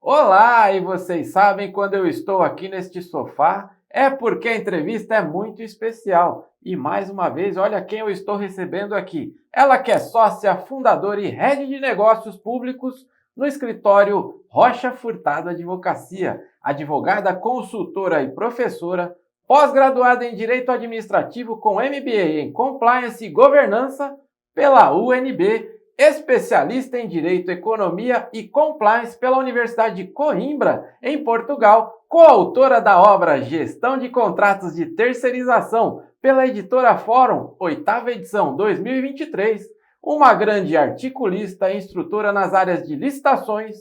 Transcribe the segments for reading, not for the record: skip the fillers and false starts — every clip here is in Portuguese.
Olá, e vocês sabem, quando eu estou aqui neste sofá, é porque a entrevista é muito especial. E mais uma vez, olha quem eu estou recebendo aqui. Ela que é sócia, fundadora e head de negócios públicos no escritório Rocha Furtado Advocacia, advogada, consultora e professora, pós-graduada em Direito Administrativo com MBA em Compliance e Governança pela UNB, especialista em Direito, Economia e Compliance pela Universidade de Coimbra, em Portugal, coautora da obra Gestão de Contratos de Terceirização pela editora Fórum, 8ª edição 2023, uma grande articulista e instrutora nas áreas de licitações,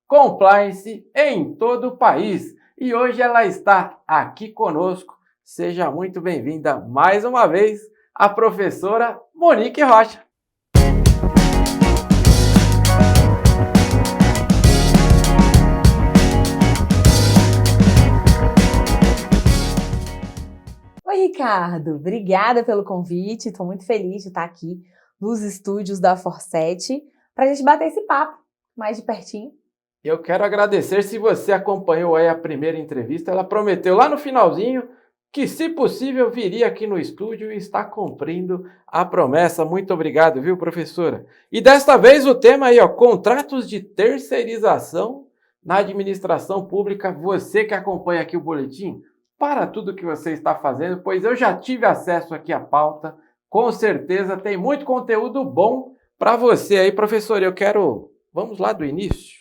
compliance em todo o país. E hoje ela está aqui conosco. Seja muito bem-vinda mais uma vez, a professora Monique Rocha. Oi, Ricardo, obrigada pelo convite, estou muito feliz de estar aqui nos estúdios da Forset para a gente bater esse papo mais de pertinho. Eu quero agradecer, se você acompanhou aí a primeira entrevista, ela prometeu lá no finalzinho que, se possível, viria aqui no estúdio e está cumprindo a promessa. Muito obrigado, viu, professora? E desta vez o tema aí, contratos de terceirização na administração pública. Você que acompanha aqui o boletim, para tudo que você está fazendo, pois eu já tive acesso aqui à pauta, com certeza tem muito conteúdo bom para você aí, professor. Vamos lá do início.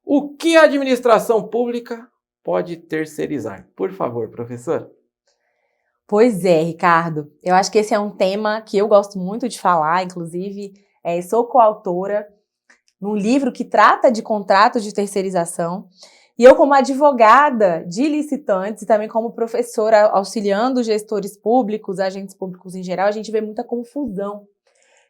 O que a administração pública pode terceirizar? Por favor, professor. Pois é, Ricardo, eu acho que esse é um tema que eu gosto muito de falar, inclusive sou coautora num livro que trata de contratos de terceirização. E eu, como advogada de licitantes e também como professora auxiliando gestores públicos, agentes públicos em geral, a gente vê muita confusão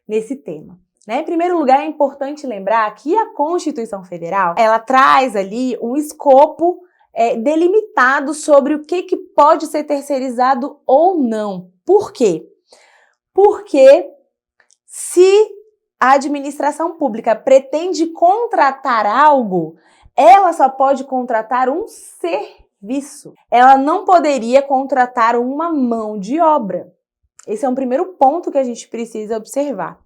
nesse tema. Em primeiro lugar, é importante lembrar que a Constituição Federal, ela traz ali um escopo delimitado sobre o que pode ser terceirizado ou não. Por quê? Porque se a administração pública pretende contratar algo, ela só pode contratar um serviço. Ela não poderia contratar uma mão de obra. Esse é um primeiro ponto que a gente precisa observar.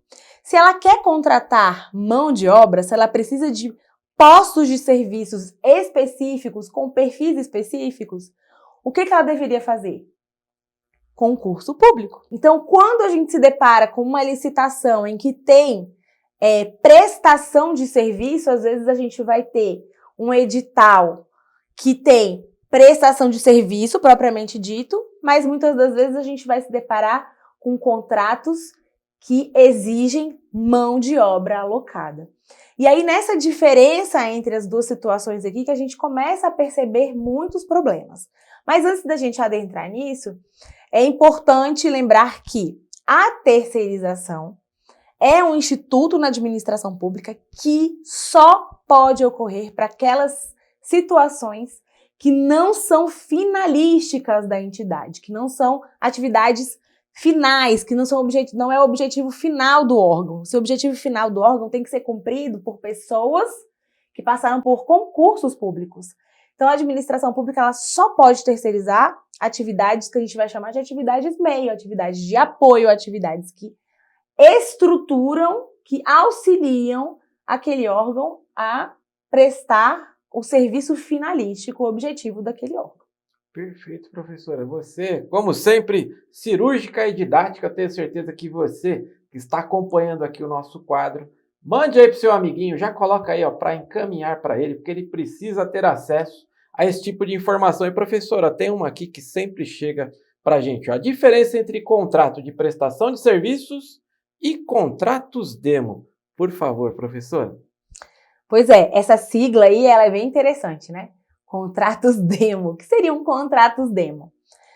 Se ela quer contratar mão de obra, se ela precisa de postos de serviços específicos, com perfis específicos, o que ela deveria fazer? Concurso público. Então, quando a gente se depara com uma licitação em que tem prestação de serviço, às vezes a gente vai ter um edital que tem prestação de serviço, propriamente dito, mas muitas das vezes a gente vai se deparar com contratos que exigem mão de obra alocada. E aí, nessa diferença entre as duas situações aqui, que a gente começa a perceber muitos problemas. Mas antes da gente adentrar nisso, é importante lembrar que a terceirização é um instituto na administração pública que só pode ocorrer para aquelas situações que não são finalísticas da entidade, que não são atividades finais, que não é o objetivo final do órgão. Se o objetivo final do órgão tem que ser cumprido por pessoas que passaram por concursos públicos. Então, a administração pública ela só pode terceirizar atividades que a gente vai chamar de atividades meio, atividades de apoio, atividades que estruturam, que auxiliam aquele órgão a prestar o serviço finalístico, o objetivo daquele órgão. Perfeito, professora. Você, como sempre, cirúrgica e didática, tenho certeza que você que está acompanhando aqui o nosso quadro, mande aí para o seu amiguinho, já coloca aí para encaminhar para ele, porque ele precisa ter acesso a esse tipo de informação. E, professora, tem uma aqui que sempre chega para a gente. A diferença entre contrato de prestação de serviços e contratos demo. Por favor, professora. Pois é, essa sigla aí ela é bem interessante, né? Contratos demo. O que seriam contratos demo?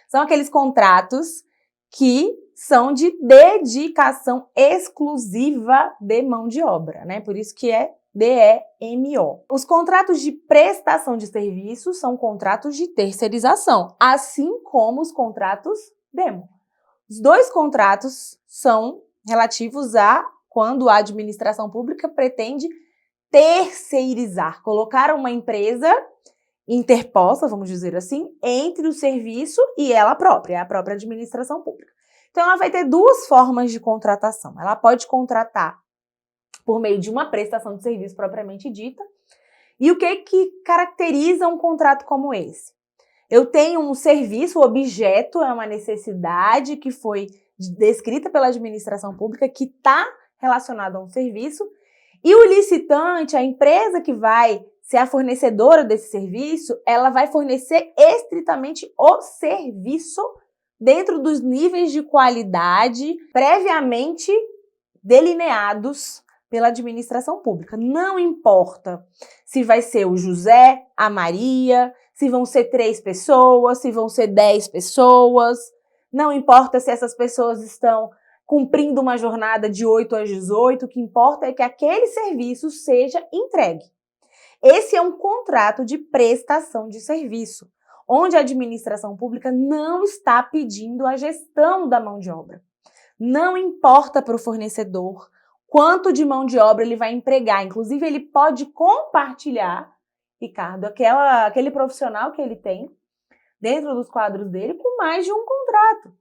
São aqueles contratos que são de dedicação exclusiva de mão de obra, né? Por isso que é DEMO. Os contratos de prestação de serviços são contratos de terceirização, assim como os contratos demo. Os dois contratos são relativos a quando a administração pública pretende terceirizar, colocar uma empresa interposta, vamos dizer assim, entre o serviço e ela própria, a própria administração pública. Então, ela vai ter duas formas de contratação. Ela pode contratar por meio de uma prestação de serviço propriamente dita. E o que caracteriza um contrato como esse? Eu tenho um serviço, o objeto é uma necessidade que foi descrita pela administração pública, que está relacionado a um serviço, e o licitante, a empresa que vai ser a fornecedora desse serviço, ela vai fornecer estritamente o serviço dentro dos níveis de qualidade previamente delineados pela administração pública. Não importa se vai ser o José, a Maria, se vão ser 3 pessoas, se vão ser 10 pessoas, não importa se essas pessoas estão cumprindo uma jornada de 8 às 18, o que importa é que aquele serviço seja entregue. Esse é um contrato de prestação de serviço, onde a administração pública não está pedindo a gestão da mão de obra. Não importa para o fornecedor quanto de mão de obra ele vai empregar. Inclusive, ele pode compartilhar, Ricardo, aquele profissional que ele tem dentro dos quadros dele com mais de um contrato.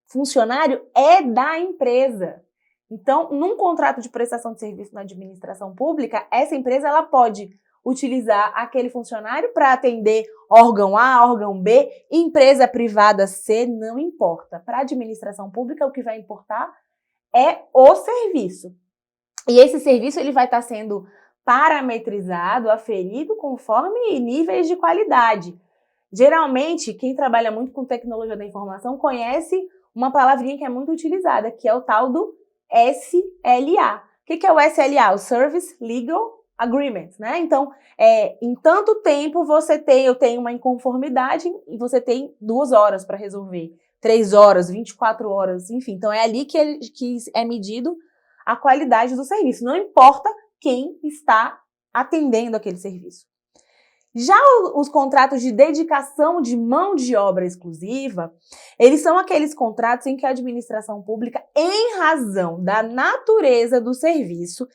Funcionário é da empresa. Então, num contrato de prestação de serviço na administração pública, essa empresa ela pode utilizar aquele funcionário para atender órgão A, órgão B, empresa privada C, não importa. Para a administração pública, o que vai importar é o serviço. E esse serviço ele vai estar sendo parametrizado, aferido conforme níveis de qualidade. Geralmente, quem trabalha muito com tecnologia da informação conhece uma palavrinha que é muito utilizada, que é o tal do SLA. O que é o SLA? O Service Legal Agreement, né? Então, em tanto tempo eu tenho uma inconformidade e você tem 2 horas para resolver, 3 horas, 24 horas, enfim. Então, é ali que é medido a qualidade do serviço. Não importa quem está atendendo aquele serviço. Já os contratos de dedicação de mão de obra exclusiva, eles são aqueles contratos em que a administração pública, em razão da natureza do serviço,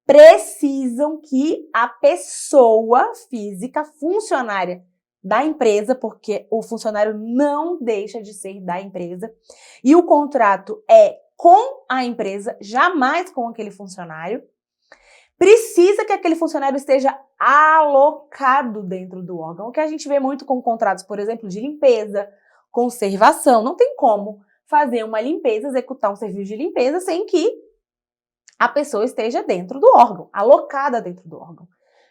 precisam que a pessoa física, funcionária da empresa, porque o funcionário não deixa de ser da empresa, e o contrato é com a empresa, jamais com aquele funcionário, precisa que aquele funcionário esteja alocado dentro do órgão. O que a gente vê muito com contratos, por exemplo, de limpeza, conservação. Não tem como fazer uma limpeza, executar um serviço de limpeza sem que a pessoa esteja dentro do órgão, alocada dentro do órgão.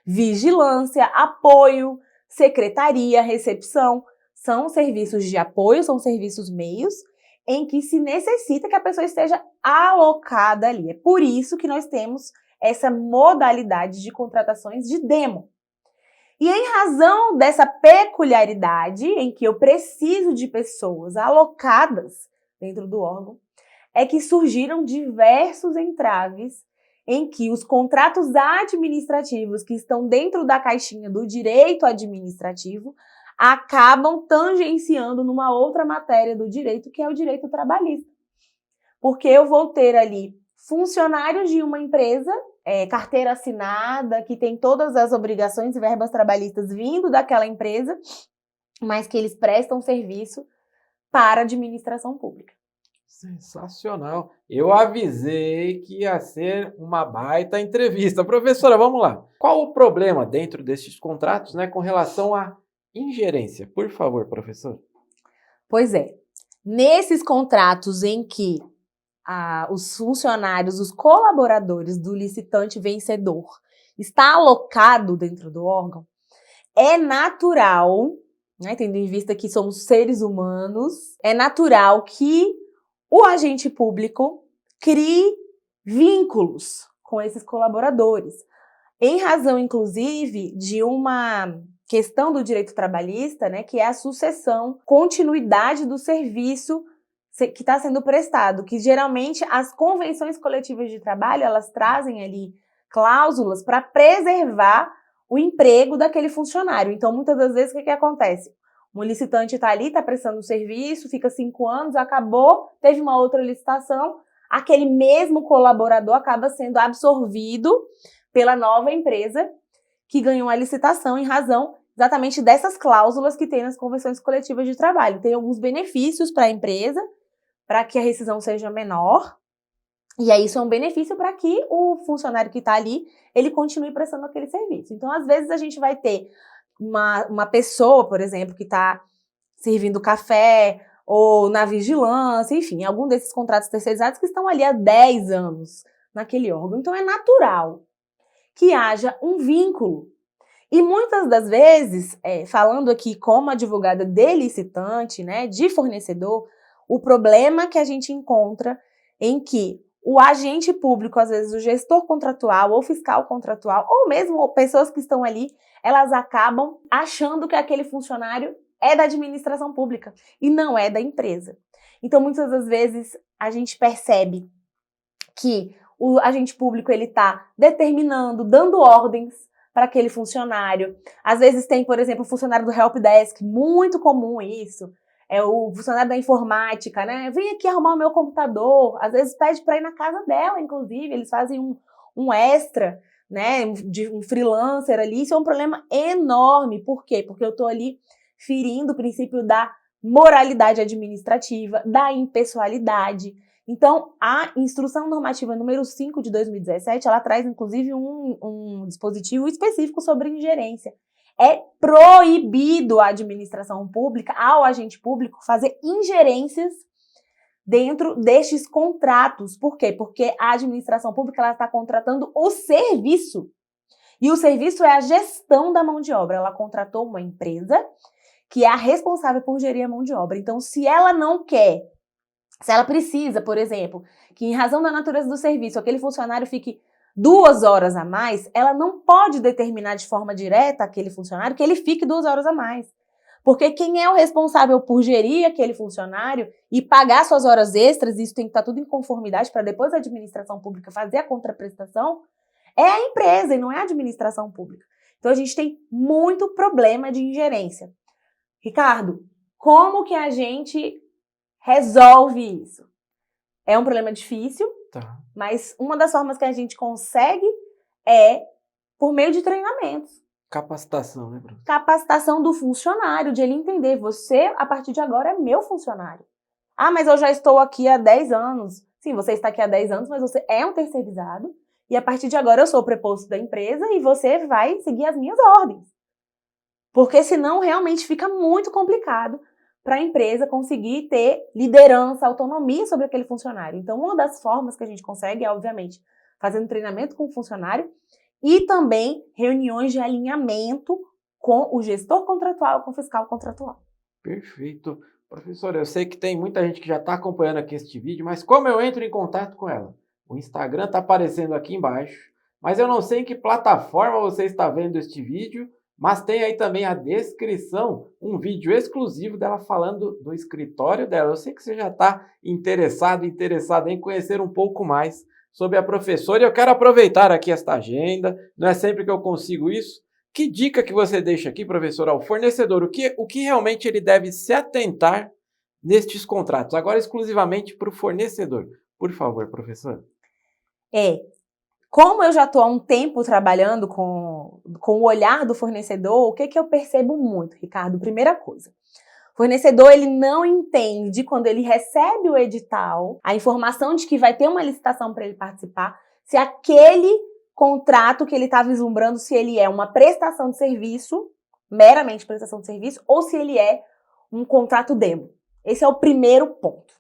Vigilância, apoio, secretaria, recepção, são serviços de apoio, são serviços meios em que se necessita que a pessoa esteja alocada ali. É por isso que nós temos essa modalidade de contratações de demo. E em razão dessa peculiaridade em que eu preciso de pessoas alocadas dentro do órgão, é que surgiram diversos entraves em que os contratos administrativos que estão dentro da caixinha do direito administrativo acabam tangenciando numa outra matéria do direito, que é o direito trabalhista. Porque eu vou ter ali funcionários de uma empresa, carteira assinada, que tem todas as obrigações e verbas trabalhistas vindo daquela empresa, mas que eles prestam serviço para a administração pública. Sensacional. Eu avisei que ia ser uma baita entrevista. Professora, vamos lá. Qual o problema dentro desses contratos, né, com relação à ingerência? Por favor, professor. Pois é. Nesses contratos em que os funcionários, os colaboradores do licitante vencedor está alocado dentro do órgão, é natural, né, tendo em vista que somos seres humanos, é natural que o agente público crie vínculos com esses colaboradores, em razão, inclusive, de uma questão do direito trabalhista, né, que é a sucessão, continuidade do serviço que está sendo prestado, que geralmente as convenções coletivas de trabalho, elas trazem ali cláusulas para preservar o emprego daquele funcionário. Então, muitas das vezes, o que acontece? Um licitante está ali, está prestando um serviço, fica 5 anos, acabou, teve uma outra licitação, aquele mesmo colaborador acaba sendo absorvido pela nova empresa que ganhou a licitação em razão exatamente dessas cláusulas que tem nas convenções coletivas de trabalho. Tem alguns benefícios para a empresa, para que a rescisão seja menor, e aí isso é um benefício para que o funcionário que está ali, ele continue prestando aquele serviço. Então, às vezes, a gente vai ter uma pessoa, por exemplo, que está servindo café ou na vigilância, enfim, algum desses contratos terceirizados que estão ali há 10 anos naquele órgão. Então, é natural que haja um vínculo. E muitas das vezes, falando aqui como advogada de licitante, né, de fornecedor, o problema que a gente encontra em que o agente público, às vezes o gestor contratual ou fiscal contratual, ou mesmo pessoas que estão ali, elas acabam achando que aquele funcionário é da administração pública e não é da empresa. Então, muitas das vezes, a gente percebe que o agente público ele está determinando, dando ordens para aquele funcionário. Às vezes tem, por exemplo, o funcionário do helpdesk, muito comum isso. É o funcionário da informática, né? Vem aqui arrumar o meu computador. Às vezes pede para ir na casa dela, inclusive. Eles fazem um extra, né? De um freelancer ali. Isso é um problema enorme. Por quê? Porque eu estou ali ferindo o princípio da moralidade administrativa, da impessoalidade. Então, a Instrução Normativa número 5 de 2017, ela traz, inclusive, um dispositivo específico sobre ingerência. É proibido a administração pública, ao agente público, fazer ingerências dentro destes contratos. Por quê? Porque a administração pública ela está contratando o serviço. E o serviço é a gestão da mão de obra. Ela contratou uma empresa que é a responsável por gerir a mão de obra. Então, se ela não quer, se ela precisa, por exemplo, que em razão da natureza do serviço, aquele funcionário fique 2 horas a mais, ela não pode determinar de forma direta aquele funcionário que ele fique 2 horas a mais. Porque quem é o responsável por gerir aquele funcionário e pagar suas horas extras, isso tem que estar tudo em conformidade para depois a administração pública fazer a contraprestação, é a empresa e não é a administração pública. Então a gente tem muito problema de ingerência. Ricardo, como que a gente resolve isso? É um problema difícil, Tá. mas uma das formas que a gente consegue é por meio de treinamentos. Capacitação, né, professor? Capacitação do funcionário, de ele entender, você, a partir de agora, é meu funcionário. Ah, mas eu já estou aqui há 10 anos. Sim, você está aqui há 10 anos, mas você é um terceirizado. E a partir de agora eu sou o preposto da empresa e você vai seguir as minhas ordens. Porque senão realmente fica muito complicado para a empresa conseguir ter liderança, autonomia sobre aquele funcionário. Então, uma das formas que a gente consegue é, obviamente, fazendo treinamento com o funcionário e também reuniões de alinhamento com o gestor contratual, com o fiscal contratual. Perfeito. Professor, eu sei que tem muita gente que já está acompanhando aqui este vídeo, mas como eu entro em contato com ela? O Instagram está aparecendo aqui embaixo, mas eu não sei em que plataforma você está vendo este vídeo, mas tem aí também a descrição, um vídeo exclusivo dela falando do escritório dela. Eu sei que você já está interessada em conhecer um pouco mais sobre a professora e eu quero aproveitar aqui esta agenda, não é sempre que eu consigo isso. Que dica que você deixa aqui, professor, ao fornecedor? O que realmente ele deve se atentar nestes contratos? Agora exclusivamente para o fornecedor. Por favor, professor. Como eu já estou há um tempo trabalhando com o olhar do fornecedor, o que eu percebo muito, Ricardo? Primeira coisa, o fornecedor ele não entende quando ele recebe o edital, a informação de que vai ter uma licitação para ele participar, se aquele contrato que ele está vislumbrando, se ele é uma prestação de serviço, meramente prestação de serviço, ou se ele é um contrato demo. Esse é o primeiro ponto.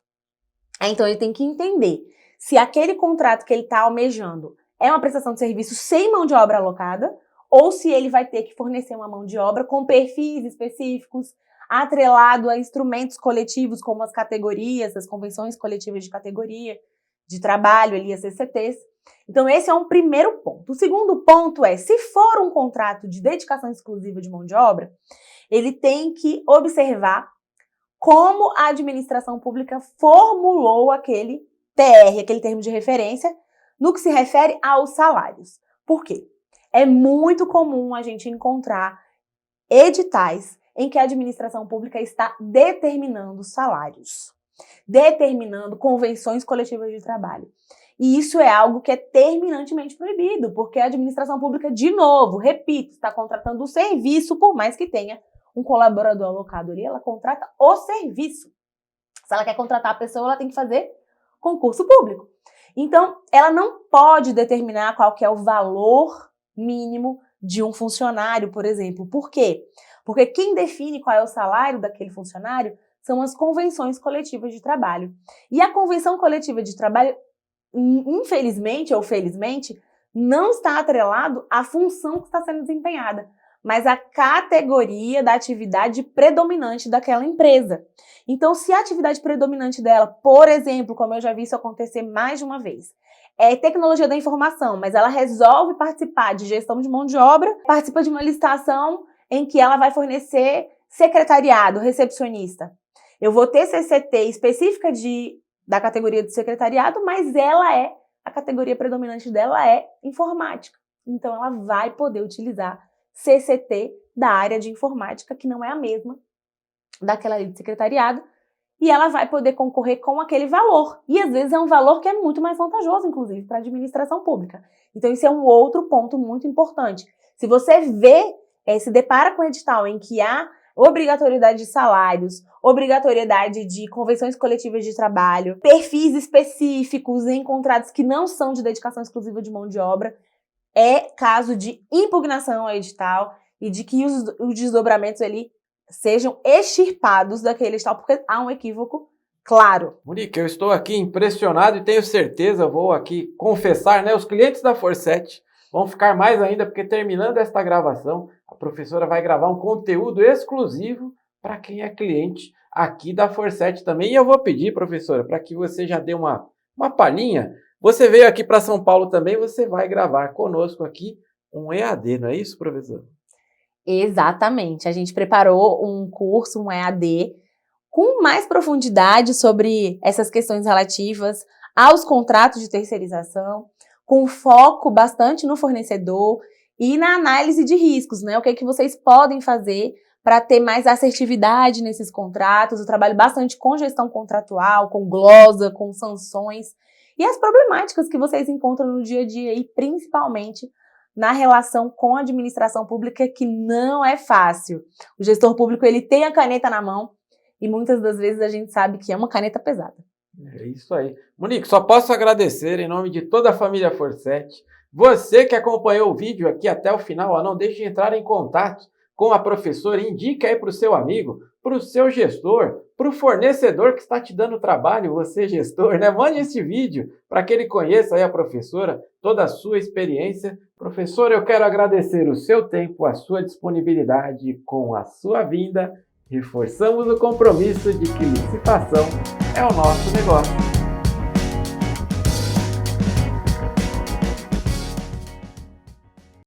Então ele tem que entender se aquele contrato que ele está almejando é uma prestação de serviço sem mão de obra alocada, ou se ele vai ter que fornecer uma mão de obra com perfis específicos, atrelado a instrumentos coletivos como as categorias, as convenções coletivas de categoria, de trabalho ali, as CCTs. Então esse é um primeiro ponto. O segundo ponto é, se for um contrato de dedicação exclusiva de mão de obra, ele tem que observar como a administração pública formulou aquele TR, aquele termo de referência, no que se refere aos salários. Por quê? É muito comum a gente encontrar editais em que a administração pública está determinando salários, determinando convenções coletivas de trabalho. E isso é algo que é terminantemente proibido, porque a administração pública, de novo, repito, está contratando o serviço, por mais que tenha um colaborador alocado ali, ela contrata o serviço. Se ela quer contratar a pessoa, ela tem que fazer concurso público. Então, ela não pode determinar qual que é o valor mínimo de um funcionário, por exemplo. Por quê? Porque quem define qual é o salário daquele funcionário são as convenções coletivas de trabalho. E a convenção coletiva de trabalho, infelizmente ou felizmente, não está atrelado à função que está sendo desempenhada, mas à categoria da atividade predominante daquela empresa. Então, se a atividade predominante dela, por exemplo, como eu já vi isso acontecer mais de uma vez, é tecnologia da informação, mas ela resolve participar de gestão de mão de obra, participa de uma licitação em que ela vai fornecer secretariado, recepcionista. Eu vou ter CCT específica da categoria de secretariado, mas a categoria predominante dela é informática. Então, ela vai poder utilizar CCT da área de informática, que não é a mesma daquela de secretariado, e ela vai poder concorrer com aquele valor. E às vezes é um valor que é muito mais vantajoso, inclusive, para a administração pública. Então, isso é um outro ponto muito importante. Se você se depara com um edital em que há obrigatoriedade de salários, obrigatoriedade de convenções coletivas de trabalho, perfis específicos em contratos que não são de dedicação exclusiva de mão de obra, é caso de impugnação ao edital e de que os desdobramentos ali sejam extirpados daquele edital, porque há um equívoco claro. Monique, eu estou aqui impressionado e tenho certeza, vou aqui confessar, né? Os clientes da Forset vão ficar mais ainda, porque terminando esta gravação, a professora vai gravar um conteúdo exclusivo para quem é cliente aqui da Forset também. E eu vou pedir, professora, para que você já dê uma palhinha. Você veio aqui para São Paulo também, você vai gravar conosco aqui um EAD, não é isso, professora? Exatamente. A gente preparou um curso, um EAD, com mais profundidade sobre essas questões relativas aos contratos de terceirização, com foco bastante no fornecedor e na análise de riscos, né? O que é que vocês podem fazer para ter mais assertividade nesses contratos. Eu trabalho bastante com gestão contratual, com glosa, com sanções e as problemáticas que vocês encontram no dia a dia e principalmente na relação com a administração pública, que não é fácil. O gestor público, ele tem a caneta na mão e muitas das vezes a gente sabe que é uma caneta pesada. É isso aí. Monique, só posso agradecer em nome de toda a família Forset. Você que acompanhou o vídeo aqui até o final, não deixe de entrar em contato com a professora, indique aí para o seu amigo, para o seu gestor, para o fornecedor que está te dando trabalho, você gestor, né? Mande esse vídeo para que ele conheça aí a professora, toda a sua experiência. Professora, eu quero agradecer o seu tempo, a sua disponibilidade com a sua vinda. Reforçamos o compromisso de que licitação é o nosso negócio.